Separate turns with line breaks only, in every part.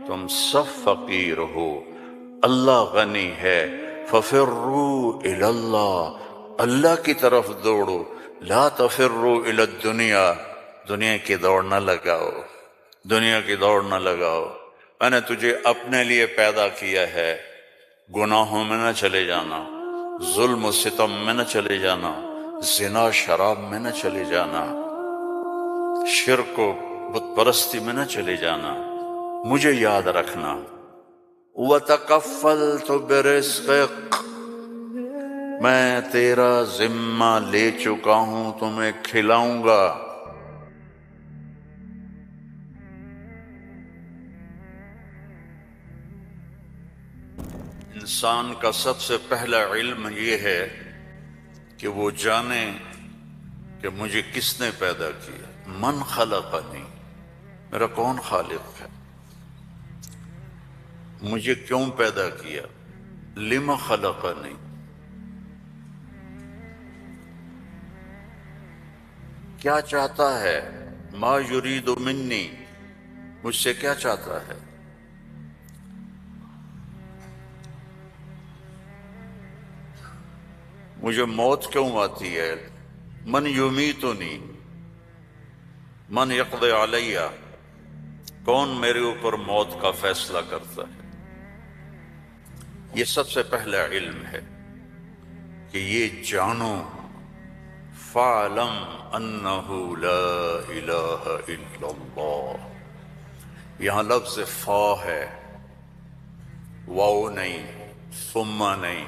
تم سب فقیر ہو، اللہ غنی ہے۔ ففروا الی اللہ، اللہ کی طرف دوڑو، لا تفروا الی الدنیا، دنیا کی دوڑ نہ لگاؤ، دنیا کی دوڑ نہ لگاؤ۔ میں نے تجھے اپنے لیے پیدا کیا ہے، گناہوں میں نہ چلے جانا، ظلم و ستم میں نہ چلے جانا، زنا شراب میں نہ چلے جانا، شرک و بت پرستی میں نہ چلے جانا، مجھے یاد رکھنا۔ وَتَكَفَّلْتُ بِرِزْقِكَ، میں تیرا ذمہ لے چکا ہوں، تمہیں کھلاؤں گا۔ انسان کا سب سے پہلا علم یہ ہے کہ وہ جانے کہ مجھے کس نے پیدا کیا۔ من خلقنی، میرا کون خالق ہے، مجھے کیوں پیدا کیا، لم خلقنی، کیا چاہتا ہے، ما یرید منی، مجھ سے کیا چاہتا ہے۔ مجھے موت کیوں آتی ہے، من یمیتنی، من یقضی علیہ، کون میرے اوپر موت کا فیصلہ کرتا ہے۔ یہ سب سے پہلا علم ہے کہ یہ جانو، فَعْلَمْ أَنَّهُ لَا إِلَهَ إِلَّا اللَّهُ، یہاں لفظ فا ہے، واو نہیں، ثم نہیں،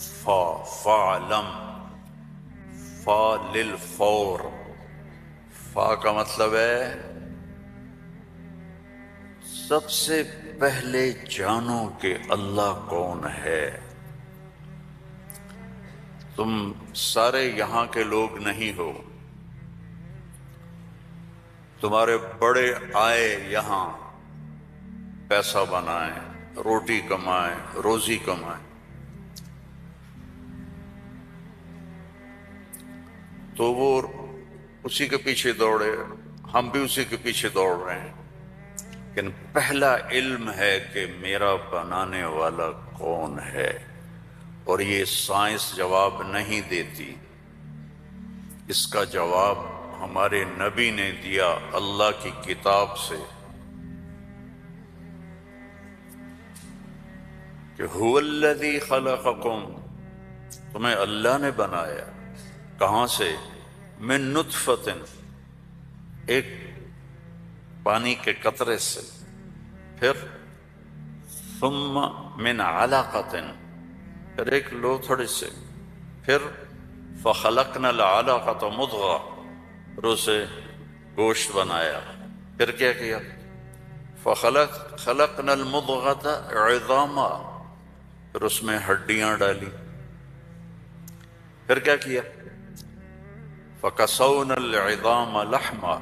فا، فَعْلَمْ، فا للفور، فا کا مطلب ہے سب سے پہلے جانو کہ اللہ کون ہے۔ تم سارے یہاں کے لوگ نہیں ہو، تمہارے بڑے آئے یہاں پیسہ بنائیں، روٹی کمائیں، روزی کمائیں، تو وہ اسی کے پیچھے دوڑے، ہم بھی اسی کے پیچھے دوڑ رہے ہیں۔ لیکن پہلا علم ہے کہ میرا بنانے والا کون ہے، اور یہ سائنس جواب نہیں دیتی، اس کا جواب ہمارے نبی نے دیا اللہ کی کتاب سے، کہ هو الذی خلقکم، تمہیں اللہ نے بنایا، کہاں سے، من نطفۃ، ایک پانی کے قطرے سے، پھر ثم من علقۃ، پھر ایک لوتھڑی سے، پھر فخلقنا العلقۃ مضغہ، پھر اسے گوشت بنایا، پھر کیا کیا، خلقنا المضغۃ عظاما، پھر اس میں ہڈیاں ڈالی، پھر کیا کیا، فکسونا العظام لحما،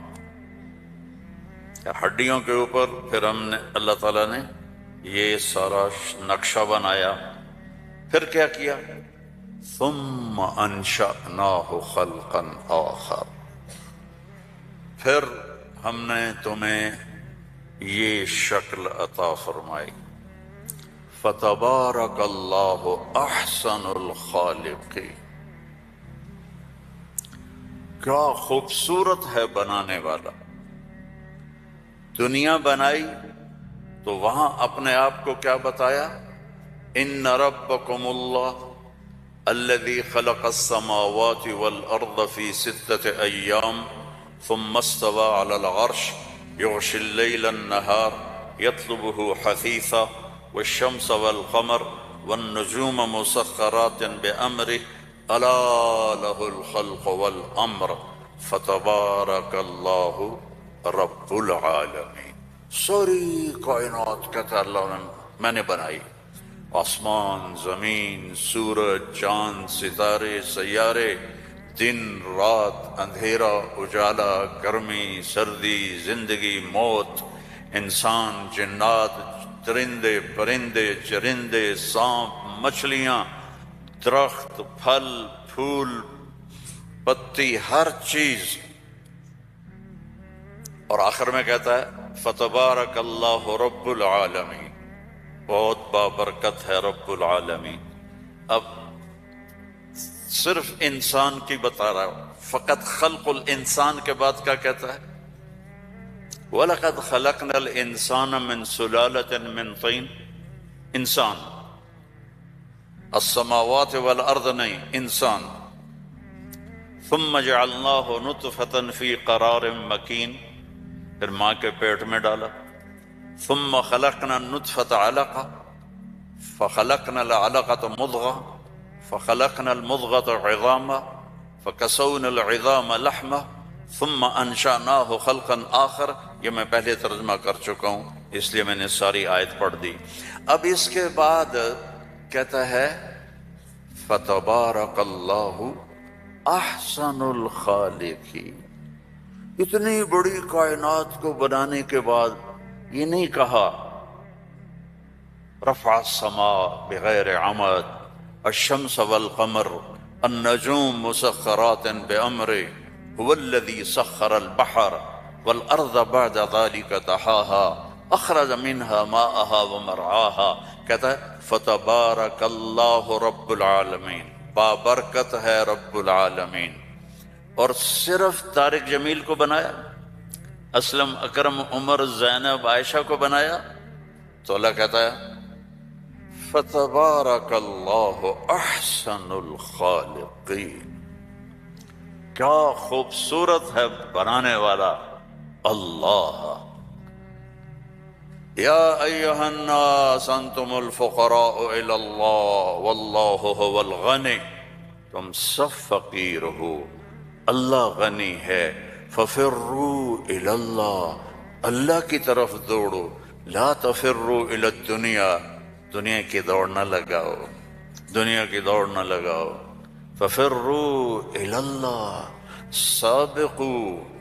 ہڈیوں کے اوپر پھر ہم نے، اللہ تعالیٰ نے یہ سارا نقشہ بنایا، پھر کیا کیا، ثم انشأناہ خلقا آخر، پھر ہم نے تمہیں یہ شکل عطا فرمائی۔ فتبارک اللہ احسن الخالقین، کیا خوبصورت ہے بنانے والا۔ دنیا بنائی تو وہاں اپنے آپ کو کیا بتایا، ان ربکم اللہ الذی خلق السماوات والارض فی 6 ایام ثم استوى علی العرش یغشی اللیل النہار یطلبہ حثیثا والشمس والقمر والنجوم مسخرات بأمرہ الا لہ الخلق والامر فتبارک اللہ رب العالمین۔ ساری کائنات کہتا ہے اللہ نے میں نے بنائی، آسمان، زمین، سورج، چاند، ستارے، سیارے، دن، رات، اندھیرا، اجالا، گرمی، سردی، زندگی، موت، انسان، جنات، درندے، پرندے، چرندے، سانپ، مچھلیاں، درخت، پھل، پھول، پتی، ہر چیز اور آخر میں کہتا ہے فتبارک اللہ رب العالمین، بہت بابرکت ہے رب العالمین۔ اب صرف انسان کی بتا رہا ہوں، فقط خلق الانسان کے بعد کیا کہتا ہے؟ وَلَقَدْ خَلَقْنَا الْإِنسَانَ مِنْ سُلَالَةٍ مِنْ طِينٍ، انسان، السماوات والارض نہیں، انسان، ثم جعلناه نطفة في قرار مكين، پھر ماں کے پیٹ میں ڈالا، ثم خلقنا النطفة علقة فخلقنا العلقة مضغة فخلقنا المضغة عظاما فكسونا العظام لحما ثم انشأناه خلقا آخر۔ یہ میں پہلے ترجمہ کر چکا ہوں اس لیے میں نے ساری آیت پڑھ دی۔ اب اس کے بعد کہتا ہے فتبارک اللہ احسن الخالقین۔ اتنی بڑی کائنات کو بنانے کے بعد یہ نہیں کہا رفع السماء بغیر عمد الشمس والقمر النجوم مسخرات بأمره هو الذي سخر البحر والأرض بعد ذلك دحاها أخرج منها ماءها ومرعاها، کہتا ہے فتبارک اللہ رب العالمین، بابرکت ہے رب العالمین۔ اور صرف طارق جمیل کو بنایا، اسلم، اکرم، عمر، زینب، عائشہ کو بنایا؟ تو اللہ کہتا ہے فتبارک اللہ احسن الخالقین۔ کیا خوبصورت ہے بنانے والا اللہ۔ یا ایہا الناس انتم الفقراء الی اللہ واللہ هو الغنی، تم سب فقیر ہو، اللہ غنی ہے۔ ففروا الی اللہ، اللہ کی طرف دوڑو، لا تفروا الی الدنیا، دنیا کی دوڑ نہ لگاؤ، دنیا کی دوڑ نہ لگاؤ۔ ففروا الی اللہ، سابقوا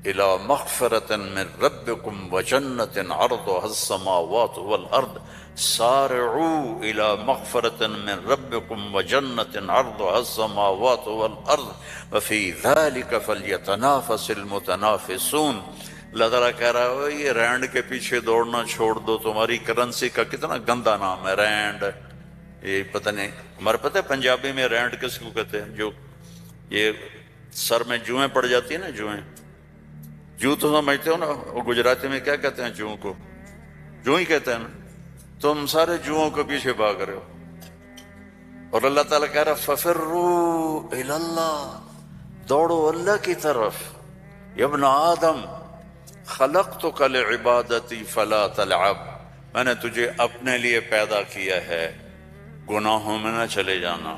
إلى مغفرة من ربكم وجنة عرضها السماوات والأرض، سارعوا إلى مغفرة من ربكم وجنة عرضها السماوات والأرض وفي ذلك فليتنافس المتنافسون۔ اللہ تعالیٰ کہہ رہا ہے یہ رینڈ کے پیچھے دوڑنا چھوڑ دو، تمہاری کرنسی کا کتنا گندا نام ہے رینڈ۔ یہ پتہ نہیں، ہمارے پتہ ہے پنجابی میں رینڈ کس کو کہتے ہیں؟ جو یہ سر میں جوئیں پڑ جاتی ہیں نا، جوئیں، جو تو سمجھتے ہو نا، وہ گجراتی میں کیا کہتے ہیں جوؤں کو؟ جو ہی کہتے ہیں نا۔ تم سارے جوؤں کے پیچھے بھاگ رہے ہو، اور اللہ تعالیٰ کہہ رہا ففروا الی اللہ، دوڑو اللہ کی طرف۔ یا ابن آدم خلقتک لعبادتی فلا تلعب، میں نے تجھے اپنے لیے پیدا کیا ہے، گناہوں میں نہ چلے جانا،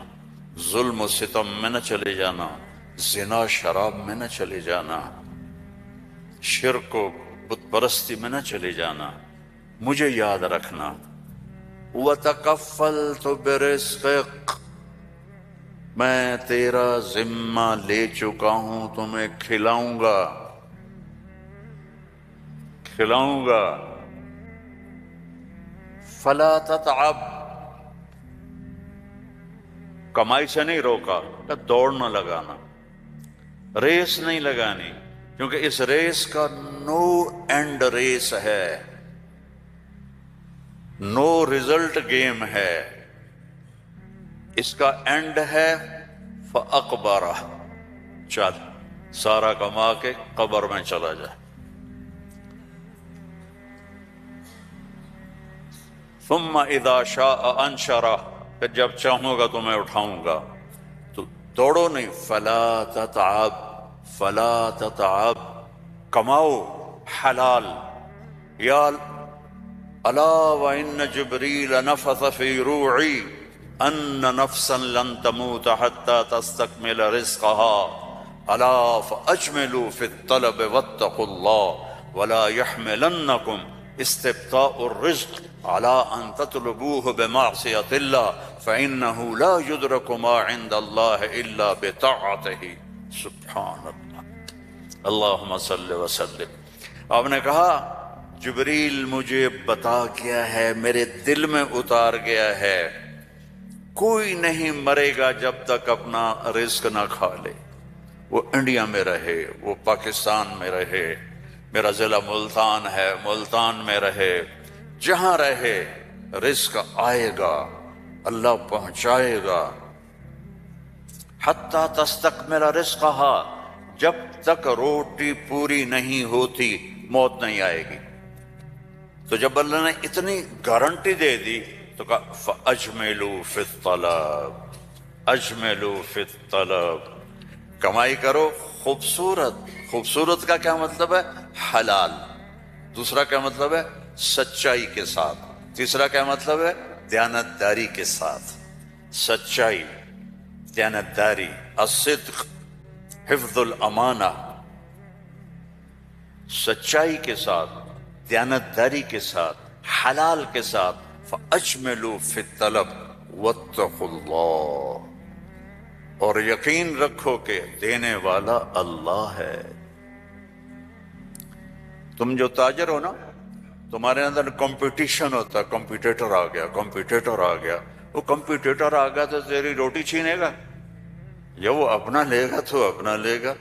ظلم و ستم میں نہ چلے جانا، زنا شراب میں نہ چلے جانا، شرک و بت پرستی میں نہ چلے جانا، مجھے یاد رکھنا۔ وَتَكَفَّلْتُ بِرِزْقِكَ، میں تیرا ذمہ لے چکا ہوں، تمہیں کھلاؤں گا، کھلاؤں گا۔ فَلَا تَتْعَبْ، کمائی سے نہیں روکا، دوڑ نہ لگانا، ریس نہیں لگانی، کیونکہ اس ریس کا نو اینڈ ریس ہے، نو ریزلٹ گیم ہے، اس کا اینڈ ہے فَأَقْبَرَ، چل سارا کما کے قبر میں چلا جا۔ ثُمَّ إِذَا شَاءَ أَنشَرَ، پھر جب چاہوں گا تو میں اٹھاؤں گا۔ تو دوڑو نہیں، فَلَا تَتْعَبْ، فلا تتعب، کماؤ حلال۔ یا الا وان جبریل نفث فی روعی ان نفسا لن تموت حتى تستکمل رزقها الا فاجملوا في الطلب واتقوا الله ولا يحملنكم استبطاء الرزق على ان تطلبوه بمعصية الله فانه لا يدرك ما عند الله الا بطاعته۔ سبحان اللہ، اللہم صلی وسلم۔ آپ نے کہا جبریل مجھے بتا گیا ہے، میرے دل میں اتار گیا ہے، کوئی نہیں مرے گا جب تک اپنا رزق نہ کھا لے، وہ انڈیا میں رہے، وہ پاکستان میں رہے، میرا ضلع ملتان ہے، ملتان میں رہے، جہاں رہے رزق آئے گا، اللہ پہنچائے گا۔ حتی تستکمل رزقہا، جب تک روٹی پوری نہیں ہوتی موت نہیں آئے گی۔ تو جب اللہ نے اتنی گارنٹی دے دی تو کہا فَأَجْمِلُوا فِي الطَّلَبِ، اجملوا فی الطلب، کمائی کرو خوبصورت۔ خوبصورت کا کیا مطلب ہے؟ حلال۔ دوسرا کیا مطلب ہے؟ سچائی کے ساتھ۔ تیسرا کیا مطلب ہے؟ دیانتداری کے ساتھ۔ سچائی، دیانتداری، الصدق، حفظ الامانہ، سچائی کے ساتھ، دیانتداری کے ساتھ، حلال کے ساتھ۔ فَأَجْمِلُوا فِي الطَّلَبِ وَاتَّقُوا اللَّهَ، اور یقین رکھو کہ دینے والا اللہ ہے۔ تم جو تاجر ہو نا، تمہارے اندر کمپٹیشن ہوتا ہے، کمپیٹیٹر آ گیا، کمپیٹیٹر آ گیا۔ وہ کمپیٹیٹر آ گیا تو تیری روٹی چھینے گا، یا وہ اپنا لے گا تو اپنا لے گا۔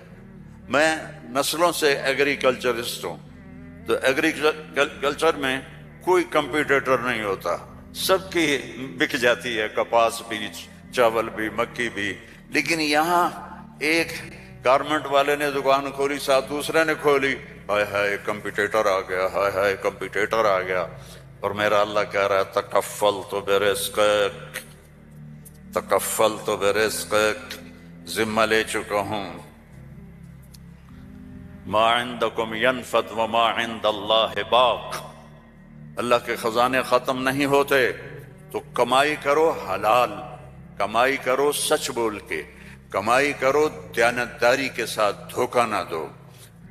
میں نسلوں سے ایگریکلچرسٹ ہوں، تو ایگریکلچر میں کوئی کمپیٹیٹر نہیں ہوتا، سب کی بک جاتی ہے، کپاس بھی، چاول بھی، مکی بھی۔ لیکن یہاں ایک گارمنٹ والے نے دکان کھولی، ساتھ دوسرے نے کھولی، ہائے ہائے کمپیٹیٹر آ گیا، ہائے ہائے کمپیٹیٹر آ گیا۔ اور میرا اللہ کہہ رہا ہے تکفلت برزقک، تکفلت برزقک، ذمہ لے چکا ہوں۔ ما عندکم ینفد وما عند اللہ باق، اللہ کے خزانے ختم نہیں ہوتے، تو کمائی کرو حلال، کمائی کرو سچ بول کے، کمائی کرو دیانتداری کے ساتھ، دھوکہ نہ دو۔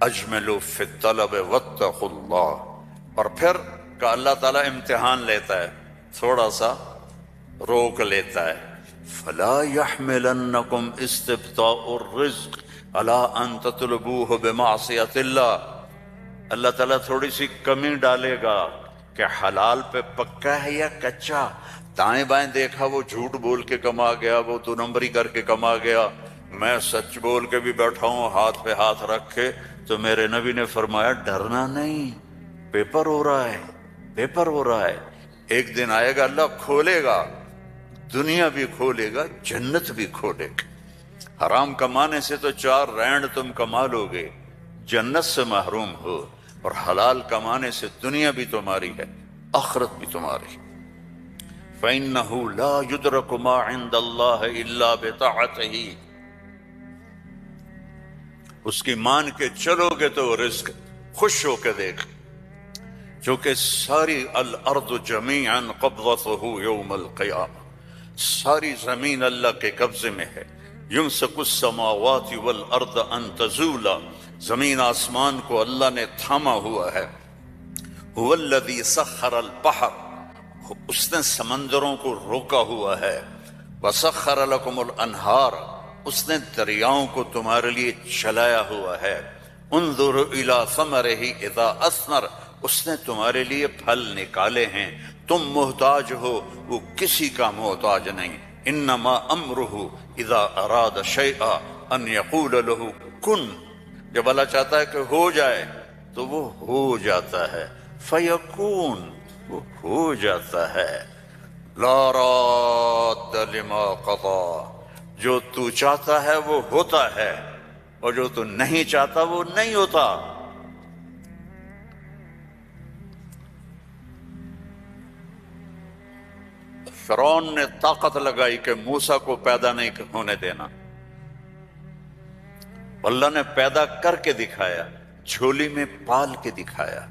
اجملوا فی الطلب واتقوا اللہ، اور پھر کہ اللہ تعالیٰ امتحان لیتا ہے، تھوڑا سا روک لیتا ہے۔ فلا يحملنکم استبطاء الرزق علی ان تطلبوہ بمعصیت اللہ، اللہ تعالیٰ تھوڑی سی کمی ڈالے گا کہ حلال پہ پکا ہے یا کچا۔ دائیں بائیں دیکھا وہ جھوٹ بول کے کما گیا، وہ دو نمبری کر کے کما گیا، میں سچ بول کے بھی بیٹھا ہوں ہاتھ پہ ہاتھ رکھ کے، تو میرے نبی نے فرمایا ڈرنا نہیں، پیپر ہو رہا ہے، پیپر ہو رہا ہے۔ ایک دن آئے گا اللہ کھولے گا، دنیا بھی کھولے گا، جنت بھی کھولے گا۔ حرام کمانے سے تو 4 رینڈ تم کما لو گے، جنت سے محروم ہو، اور حلال کمانے سے دنیا بھی تمہاری ہے، آخرت بھی تمہاری۔ فَإِنَّهُ لَا يُدْرَكُ مَا عِندَ اللَّهِ إِلَّا بِطَاعَتِهِ، اس کی مان کے چلو گے تو رزق خوش ہو کے دیکھ، چونکہ ساری الارض جمیعا قبضتہ یوم القیامہ، ساری زمین اللہ کے قبضے میں ہے۔ یمسک السماوات والارض ان تزولا، زمین آسمان کو اللہ نے تھاما ہوا ہے۔ هو الذی سخر البحر، اس نے سمندروں کو روکا ہوا ہے۔ وسخر لکم الانہار، اس نے دریاؤں کو تمہارے لیے چلایا ہوا ہے۔ انظر الی ثمرہ اذا اثمر، اس نے تمہارے لیے پھل نکالے ہیں، تم محتاج ہو، وہ کسی کا محتاج نہیں۔ انما امرہ اذا اراد شیئا ان یقول له کن، جب اللہ چاہتا ہے کہ ہو جائے تو وہ ہو جاتا ہے، فیکون، وہ ہو جاتا ہے۔ لا راد لما قضا، جو تو چاہتا ہے وہ ہوتا ہے، اور جو تو نہیں چاہتا وہ نہیں ہوتا۔ فرعون نے طاقت لگائی کہ موسیٰ کو پیدا نہیں ہونے دینا، اللہ نے پیدا کر کے دکھایا، جھولی میں پال کے دکھایا۔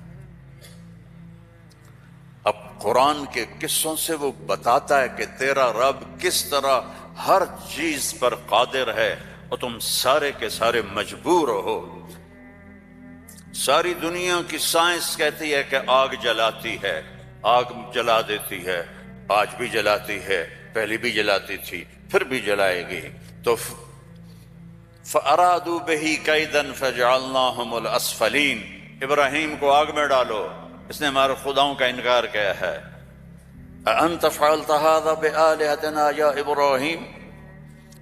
اب قرآن کے قصوں سے وہ بتاتا ہے کہ تیرا رب کس طرح ہر چیز پر قادر ہے، اور تم سارے کے سارے مجبور ہو۔ ساری دنیا کی سائنس کہتی ہے کہ آگ جلاتی ہے، آگ جلا دیتی ہے، آج بھی جلاتی ہے، پہلے بھی جلاتی تھی، پھر بھی جلائے گی۔ تو فَأَرَادُوا بِهِ كَيْدًا فَجَعَلْنَاهُمُ الْأَسْفَلِينَ، ابراہیم کو آگ میں ڈالو، اس نے ہمارے خداؤں کا انکار کیا ہے۔ أَأَنْتَ فَعَلْتَ هَذَا بِآلِهَتِنَا يَا إِبْرَاهِيمُ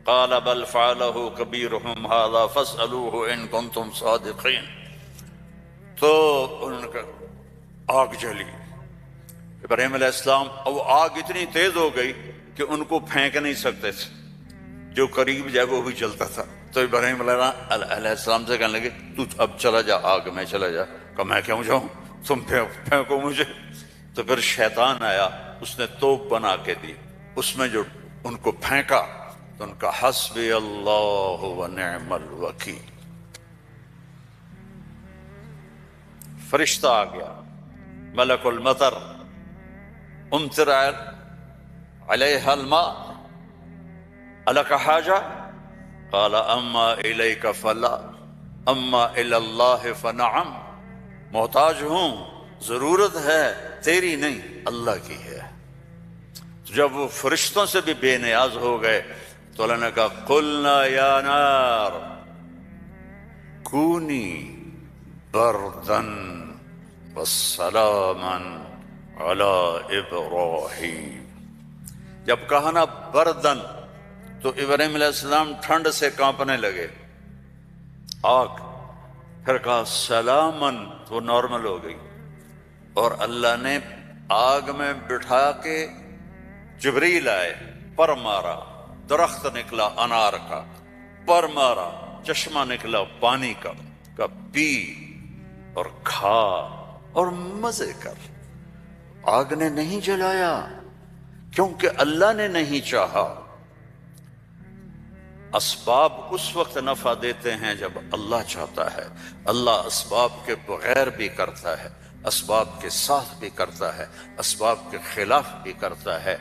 قَالَ بَلْ فَعَلَهُ كَبِيرُهُمْ هَذَا فَاسْأَلُوهُ إِن كُنتُمْ صَادِقِينَ، تو ان کا آگ جلی۔ ابراہیم علیہ السلام، وہ آگ اتنی تیز ہو گئی کہ ان کو پھینک نہیں سکتے تھے، جو قریب جائے وہ بھی جلتا تھا۔ تو ابراہیم علیہ السلام سے کہنے لگے تو اب چلا جا آگ میں چلا جا۔ کہ میں کیوں جاؤں، تم پھینکو مجھے۔ تو پھر شیطان آیا، اس نے توپ بنا کے دی، اس میں جو ان کو پھینکا تو ان کا حسبی اللہ و نعم الوکیل، فرشتہ آ گیا، ملک المطر، امطر علیہ الماء الک حاجہ قال اما الیک فلا اما الی اللہ فنعم، محتاج ہوں، ضرورت ہے تیری نہیں اللہ کی ہے۔ جب وہ فرشتوں سے بھی بے نیاز ہو گئے تو اللہ نے کہا قلنا یا نار کونی بردن وسلاما علی ابراہیم۔ جب کہا نا بردن تو ابراہیم علیہ السلام ٹھنڈ سے کانپنے لگے، آگ۔ پھر کہا سلامن تو نارمل ہو گئی، اور اللہ نے آگ میں بٹھا کے جبریل آئے، پر مارا، درخت نکلا انار کا، پر مارا، چشمہ نکلا پانی کا پی اور کھا اور مزے کر۔ آگ نے نہیں جلایا کیونکہ اللہ نے نہیں چاہا۔ اسباب اس وقت نفع دیتے ہیں جب اللہ چاہتا ہے۔ اللہ اسباب کے بغیر بھی کرتا ہے، اسباب کے ساتھ بھی کرتا ہے، اسباب کے خلاف بھی کرتا ہے۔